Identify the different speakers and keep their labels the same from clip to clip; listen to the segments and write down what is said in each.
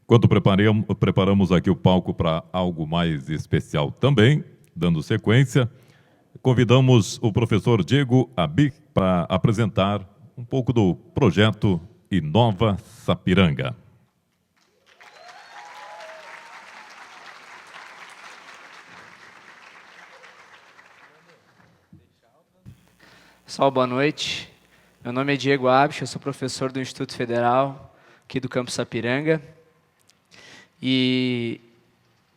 Speaker 1: Enquanto preparamos aqui o palco para algo mais especial também, dando sequência, convidamos o professor Diego Abi para apresentar um pouco do projeto Inova Sapiranga.
Speaker 2: Pessoal, boa noite. Meu nome é Diego Abi, eu sou professor do Instituto Federal, aqui do campus Sapiranga. E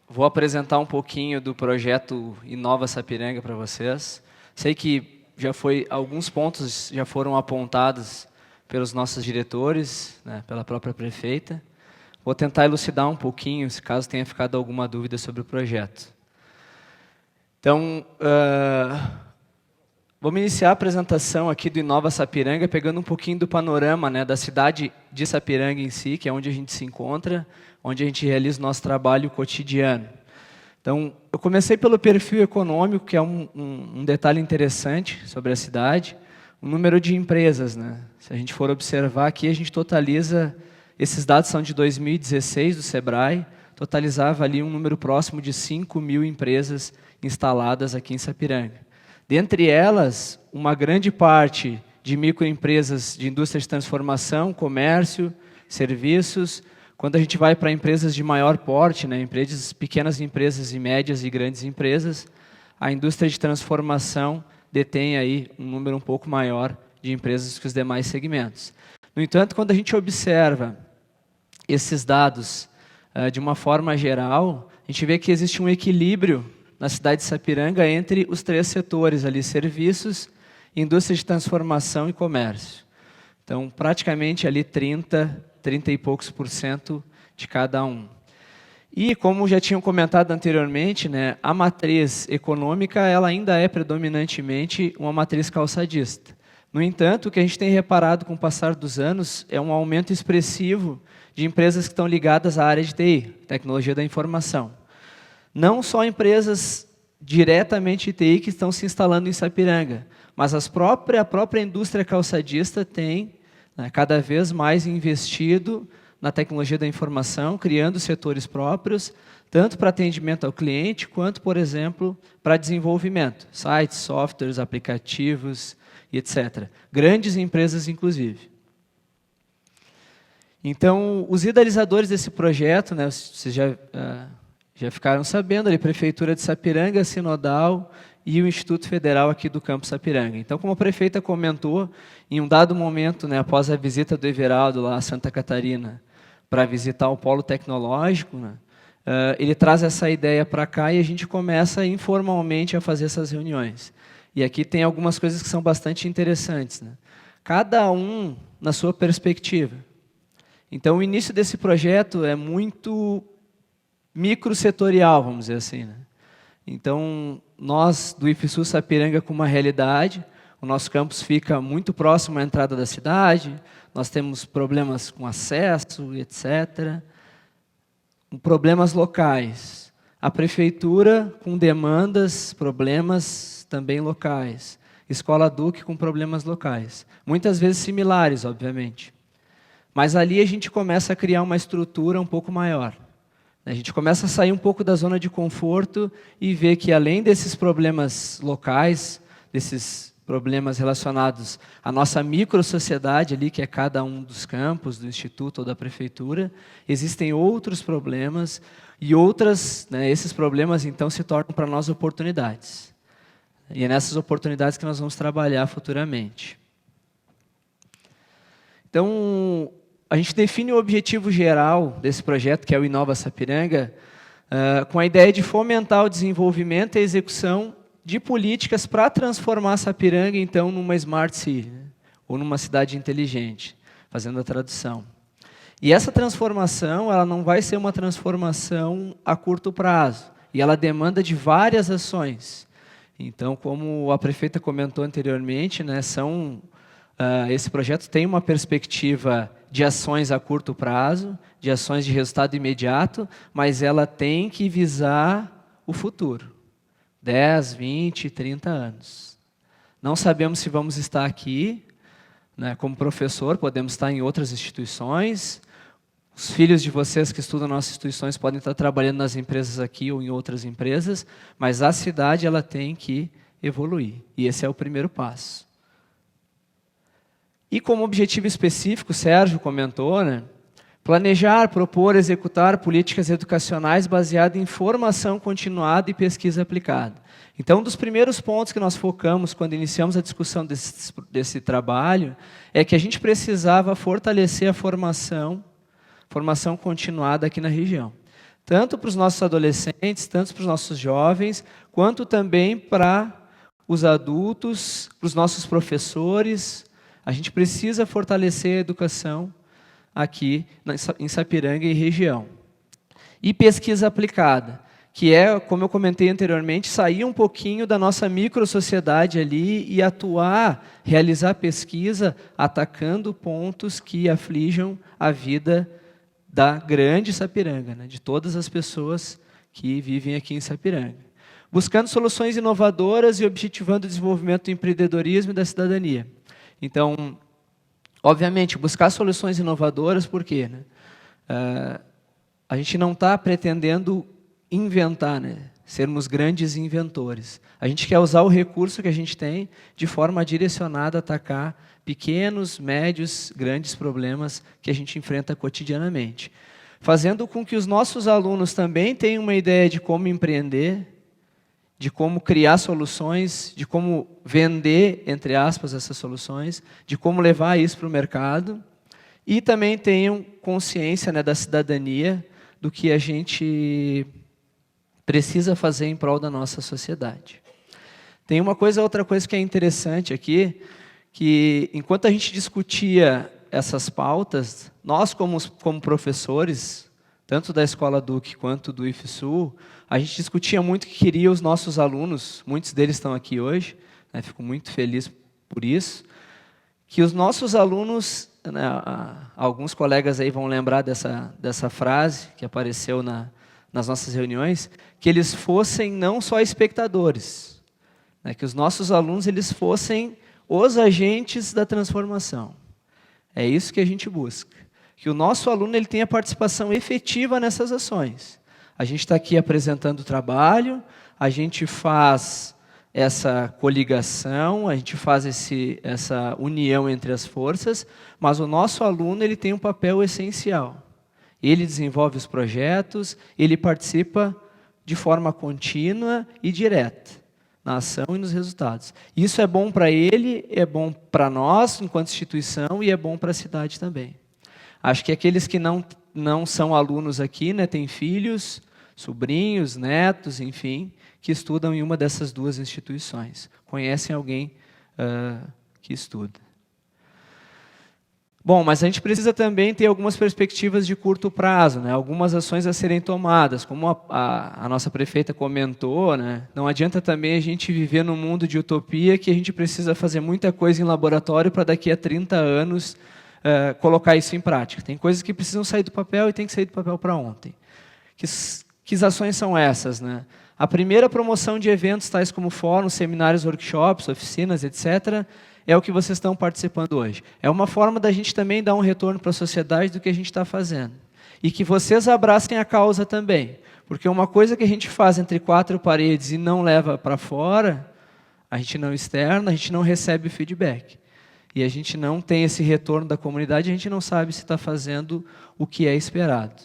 Speaker 2: vou apresentar um pouquinho do projeto Inova Sapiranga para vocês. Sei que alguns pontos já foram apontados pelos nossos diretores, né, pela própria prefeita. Vou tentar elucidar um pouquinho, se caso tenha ficado alguma dúvida sobre o projeto. Então, vamos iniciar a apresentação aqui do Inova Sapiranga, pegando um pouquinho do panorama, né, da cidade de Sapiranga em si, que é onde a gente se encontra, onde a gente realiza o nosso trabalho cotidiano. Então, eu comecei pelo perfil econômico, que é um detalhe interessante sobre a cidade, o número de empresas, né? Se a gente for observar aqui, a gente totaliza, esses dados são de 2016 do Sebrae, totalizava ali um número próximo de 5.000 empresas instaladas aqui em Sapiranga. Dentre elas, uma grande parte de microempresas de indústria de transformação, comércio, serviços. Quando a gente vai para empresas de maior porte, né, pequenas empresas e médias e grandes empresas, a indústria de transformação detém aí um número um pouco maior de empresas que os demais segmentos. No entanto, quando a gente observa esses dados de uma forma geral, a gente vê que existe um equilíbrio na cidade de Sapiranga entre os três setores ali, serviços, indústria de transformação e comércio. Então, praticamente ali 30 e poucos % de cada um. E, como já tinham comentado anteriormente, né, a matriz econômica ela ainda é predominantemente uma matriz calçadista. No entanto, o que a gente tem reparado com o passar dos anos é um aumento expressivo de empresas que estão ligadas à área de TI, tecnologia da informação. Não só empresas diretamente de TI que estão se instalando em Sapiranga, mas a própria indústria calçadista tem cada vez mais investido na tecnologia da informação, criando setores próprios, tanto para atendimento ao cliente, quanto, por exemplo, para desenvolvimento, sites, softwares, aplicativos, e etc. Grandes empresas, inclusive. Então, os idealizadores desse projeto, né, vocês já ficaram sabendo, ali, Prefeitura de Sapiranga, Sinodal e o Instituto Federal aqui do campus Sapiranga. Então, como a prefeita comentou, em um dado momento, né, após a visita do Everaldo lá a Santa Catarina, para visitar o polo tecnológico, né, ele traz essa ideia para cá e a gente começa informalmente a fazer essas reuniões. E aqui tem algumas coisas que são bastante interessantes, né? Cada um na sua perspectiva. Então, o início desse projeto é muito microsetorial, vamos dizer assim, né? Então, nós do IFSU Sapiranga com uma realidade, o nosso campus fica muito próximo à entrada da cidade, nós temos problemas com acesso, etc. Problemas locais. A prefeitura com demandas, problemas também locais. Escola Duque com problemas locais. Muitas vezes similares, obviamente. Mas ali a gente começa a criar uma estrutura um pouco maior. A gente começa a sair um pouco da zona de conforto e ver que, além desses problemas locais, desses problemas relacionados à nossa microsociedade ali, que é cada um dos campos, do Instituto ou da Prefeitura, existem outros problemas e esses problemas, então, se tornam para nós oportunidades. E é nessas oportunidades que nós vamos trabalhar futuramente. Então, a gente define o objetivo geral desse projeto, que é o Inova Sapiranga, com a ideia de fomentar o desenvolvimento e a execução de políticas para transformar Sapiranga, então, numa Smart City, né? Ou numa cidade inteligente, fazendo a tradução. E essa transformação, ela não vai ser uma transformação a curto prazo, e ela demanda de várias ações. Então, como a prefeita comentou anteriormente, né, esse projeto tem uma perspectiva de ações a curto prazo, de ações de resultado imediato, mas ela tem que visar o futuro. 10, 20, 30 anos. Não sabemos se vamos estar aqui, né, como professor, podemos estar em outras instituições, Os filhos de vocês que estudam nas nossas instituições podem estar trabalhando nas empresas aqui ou em outras empresas, mas a cidade ela tem que evoluir. E esse é o primeiro passo. E como objetivo específico, o Sérgio comentou, né? Planejar, propor, executar políticas educacionais baseadas em formação continuada e pesquisa aplicada. Então, um dos primeiros pontos que nós focamos quando iniciamos a discussão desse trabalho é que a gente precisava fortalecer a formação continuada aqui na região. Tanto para os nossos adolescentes, tanto para os nossos jovens, quanto também para os adultos, para os nossos professores. A gente precisa fortalecer a educação aqui em Sapiranga e região. E pesquisa aplicada, que é, como eu comentei anteriormente, sair um pouquinho da nossa microsociedade ali e atuar, realizar pesquisa, atacando pontos que aflijam a vida da grande Sapiranga, né, de todas as pessoas que vivem aqui em Sapiranga. Buscando soluções inovadoras e objetivando o desenvolvimento do empreendedorismo e da cidadania. Então, obviamente, buscar soluções inovadoras, por quê? Né? A gente não está pretendendo inventar, né? Sermos grandes inventores. A gente quer usar o recurso que a gente tem de forma direcionada a atacar pequenos, médios, grandes problemas que a gente enfrenta cotidianamente. Fazendo com que os nossos alunos também tenham uma ideia de como empreender, de como criar soluções, de como vender, entre aspas, essas soluções, de como levar isso para o mercado, e também tenham consciência, né, da cidadania, do que a gente precisa fazer em prol da nossa sociedade. Tem outra coisa que é interessante aqui, que enquanto a gente discutia essas pautas, nós como professores, tanto da Escola Duque quanto do IFSU, a gente discutia muito o que queria os nossos alunos, muitos deles estão aqui hoje, né, fico muito feliz por isso, que os nossos alunos, né, alguns colegas aí vão lembrar dessa frase que apareceu nas nossas reuniões, que eles fossem não só espectadores, né, que os nossos alunos eles fossem os agentes da transformação. É isso que a gente busca. Que o nosso aluno ele tenha participação efetiva nessas ações. A gente está aqui apresentando o trabalho, a gente faz essa coligação, a gente faz essa união entre as forças, mas o nosso aluno ele tem um papel essencial. Ele desenvolve os projetos, ele participa de forma contínua e direta na ação e nos resultados. Isso é bom para ele, é bom para nós, enquanto instituição, e é bom para a cidade também. Acho que aqueles que não são alunos aqui, né, têm filhos, sobrinhos, netos, enfim, que estudam em uma dessas duas instituições. Conhecem alguém que estuda. Bom, mas a gente precisa também ter algumas perspectivas de curto prazo, né? Algumas ações a serem tomadas, como a nossa prefeita comentou, né? Não adianta também a gente viver num mundo de utopia que a gente precisa fazer muita coisa em laboratório para daqui a 30 anos colocar isso em prática. Tem coisas que precisam sair do papel e tem que sair do papel para ontem. Que ações são essas, né? A primeira, promoção de eventos tais como fóruns, seminários, workshops, oficinas, etc., é o que vocês estão participando hoje. É uma forma da gente também dar um retorno para a sociedade do que a gente está fazendo. E que vocês abracem a causa também. Porque uma coisa que a gente faz entre quatro paredes e não leva para fora, a gente não externa, a gente não recebe feedback. E a gente não tem esse retorno da comunidade, a gente não sabe se está fazendo o que é esperado.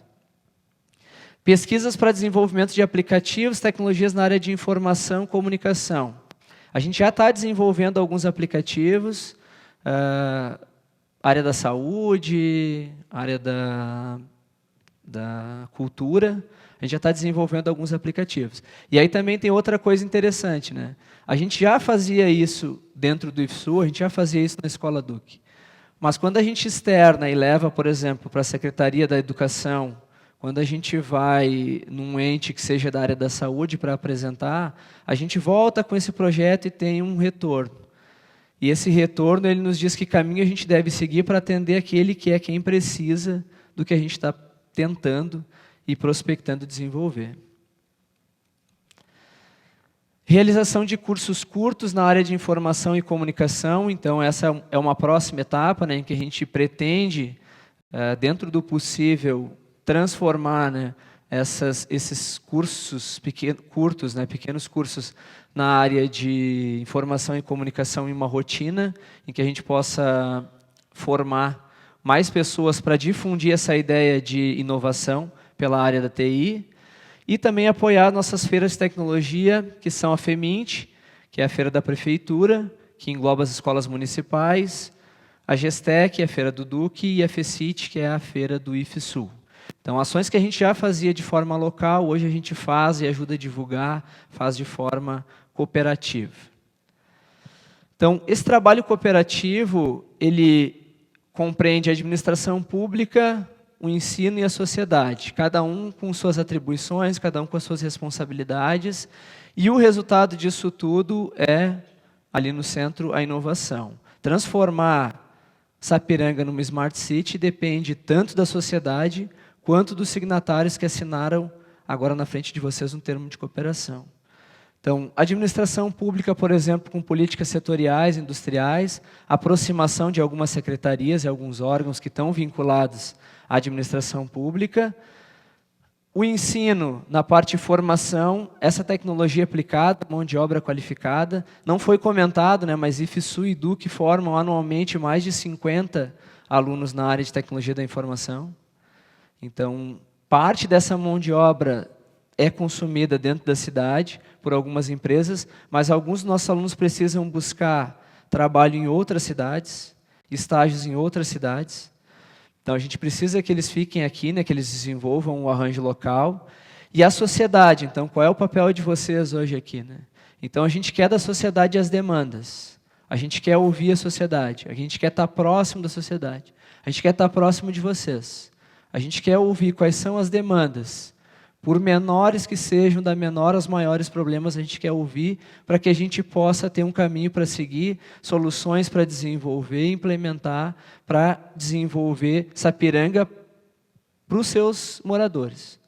Speaker 2: Pesquisas para desenvolvimento de aplicativos, tecnologias na área de informação e comunicação. A gente já está desenvolvendo alguns aplicativos, área da saúde, área da cultura, a gente já está desenvolvendo alguns aplicativos. E aí também tem outra coisa interessante, né? A gente já fazia isso dentro do IFSU, a gente já fazia isso na Escola Duque. Mas quando a gente externa e leva, por exemplo, para a Secretaria da Educação, quando a gente vai num ente que seja da área da saúde para apresentar, a gente volta com esse projeto e tem um retorno. E esse retorno ele nos diz que caminho a gente deve seguir para atender aquele que é quem precisa do que a gente está tentando e prospectando desenvolver. Realização de cursos curtos na área de informação e comunicação. Então, essa é uma próxima etapa, né, em que a gente pretende dentro do possível, transformar, né, esses cursos curtos, né, pequenos cursos na área de informação e comunicação em uma rotina, em que a gente possa formar mais pessoas para difundir essa ideia de inovação pela área da TI, e também apoiar nossas feiras de tecnologia, que são a FEMINT, que é a feira da prefeitura, que engloba as escolas municipais, a GESTEC, a feira do Duque, e a FECIT, que é a feira do IFSUL. Então, ações que a gente já fazia de forma local, hoje a gente faz e ajuda a divulgar, faz de forma cooperativa. Então, esse trabalho cooperativo, ele compreende a administração pública, o ensino e a sociedade, cada um com suas atribuições, cada um com as suas responsabilidades, e o resultado disso tudo é, ali no centro, a inovação. Transformar Sapiranga numa Smart City depende tanto da sociedade quanto dos signatários que assinaram agora na frente de vocês um termo de cooperação. Então, administração pública, por exemplo, com políticas setoriais, industriais, aproximação de algumas secretarias e alguns órgãos que estão vinculados à administração pública. O ensino, na parte de formação, essa tecnologia aplicada, mão de obra qualificada, não foi comentado, né, mas IFSU e Duque formam anualmente mais de 50 alunos na área de tecnologia da informação. Então, parte dessa mão de obra é consumida dentro da cidade por algumas empresas, mas alguns dos nossos alunos precisam buscar trabalho em outras cidades, estágios em outras cidades. Então, a gente precisa que eles fiquem aqui, né, que eles desenvolvam o arranjo local. E a sociedade, então, qual é o papel de vocês hoje aqui, né? Então, a gente quer da sociedade as demandas. A gente quer ouvir a sociedade. A gente quer estar próximo da sociedade. A gente quer estar próximo de vocês. A gente quer ouvir quais são as demandas. Por menores que sejam, da menor aos maiores problemas, a gente quer ouvir para que a gente possa ter um caminho para seguir, soluções para desenvolver e implementar, para desenvolver Sapiranga para os seus moradores.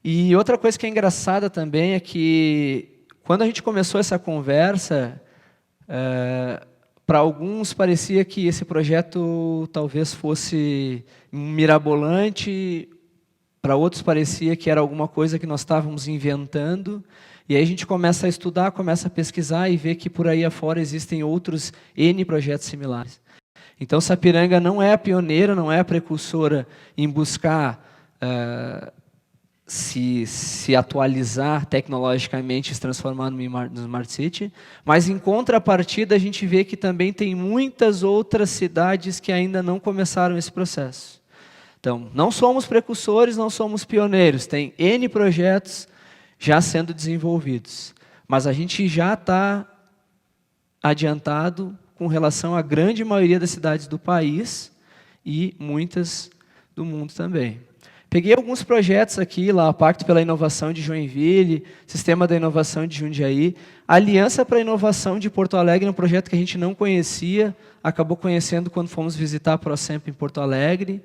Speaker 2: E outra coisa que é engraçada também é que, quando a gente começou essa conversa, para alguns parecia que esse projeto talvez fosse mirabolante, para outros parecia que era alguma coisa que nós estávamos inventando, e aí a gente começa a estudar, começa a pesquisar e ver que por aí afora existem outros N projetos similares. Então, Sapiranga não é a pioneira, não é a precursora em buscar se atualizar tecnologicamente, se transformar no Smart City, mas em contrapartida a gente vê que também tem muitas outras cidades que ainda não começaram esse processo. Então, não somos precursores, não somos pioneiros, tem N projetos já sendo desenvolvidos, mas a gente já está adiantado com relação à grande maioria das cidades do país e muitas do mundo também. Peguei alguns projetos aqui, lá, Pacto pela Inovação de Joinville, Sistema da Inovação de Jundiaí, Aliança para a Inovação de Porto Alegre, um projeto que a gente não conhecia, acabou conhecendo quando fomos visitar a ProSemp em Porto Alegre.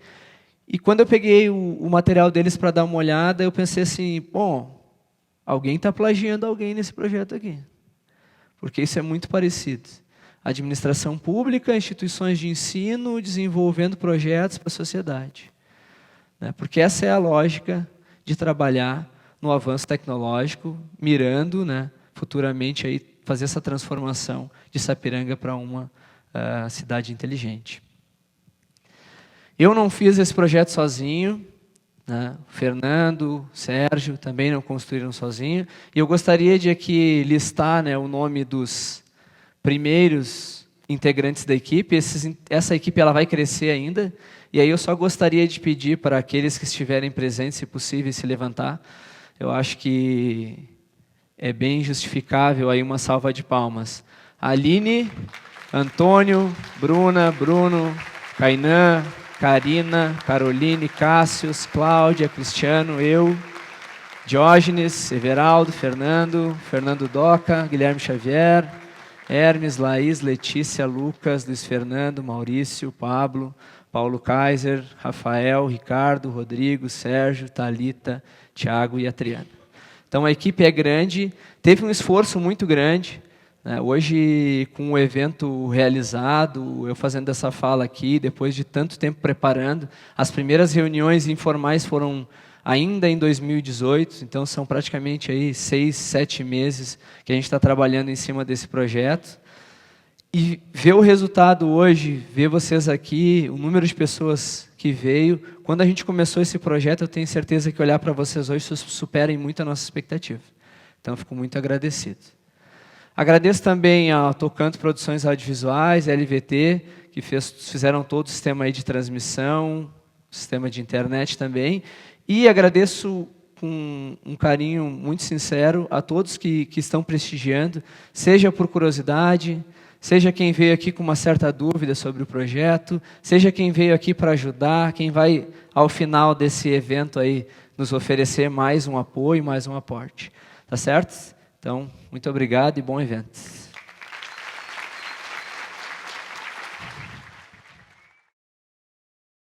Speaker 2: E quando eu peguei o material deles para dar uma olhada, eu pensei assim, bom, alguém está plagiando alguém nesse projeto aqui, porque isso é muito parecido. Administração pública, instituições de ensino, desenvolvendo projetos para a sociedade. Porque essa é a lógica de trabalhar no avanço tecnológico, mirando, né, futuramente aí, fazer essa transformação de Sapiranga para uma cidade inteligente. Eu não fiz esse projeto sozinho, né? O Fernando, o Sérgio também não construíram sozinho, e eu gostaria de aqui listar, né, o nome dos primeiros integrantes da equipe. Essa equipe ela vai crescer ainda. E aí eu só gostaria de pedir para aqueles que estiverem presentes, se possível, se levantar. Eu acho que é bem justificável aí uma salva de palmas. Aline, Antônio, Bruna, Bruno, Kainan, Karina, Caroline, Cássius, Cláudia, Cristiano, eu, Diógenes, Everaldo, Fernando Doca, Guilherme Xavier, Hermes, Laís, Letícia, Lucas, Luiz Fernando, Maurício, Pablo, Paulo Kaiser, Rafael, Ricardo, Rodrigo, Sérgio, Thalita, Tiago e Adriana. Então, a equipe é grande, teve um esforço muito grande, Hoje, com o evento realizado, eu fazendo essa fala aqui, depois de tanto tempo preparando, as primeiras reuniões informais foram ainda em 2018, então são praticamente aí 6, 7 meses que a gente está trabalhando em cima desse projeto. E ver o resultado hoje, ver vocês aqui, o número de pessoas que veio, quando a gente começou esse projeto, eu tenho certeza que olhar para vocês hoje superem muito a nossa expectativa. Então, eu fico muito agradecido. Agradeço também a Tocanto Produções Audiovisuais, LVT, que fizeram todo o sistema aí de transmissão, sistema de internet também. E agradeço com um carinho muito sincero a todos que estão prestigiando, seja por curiosidade, seja quem veio aqui com uma certa dúvida sobre o projeto, seja quem veio aqui para ajudar, quem vai, ao final desse evento aí, nos oferecer mais um apoio, mais um aporte. Tá certo? Então, muito obrigado e bom evento.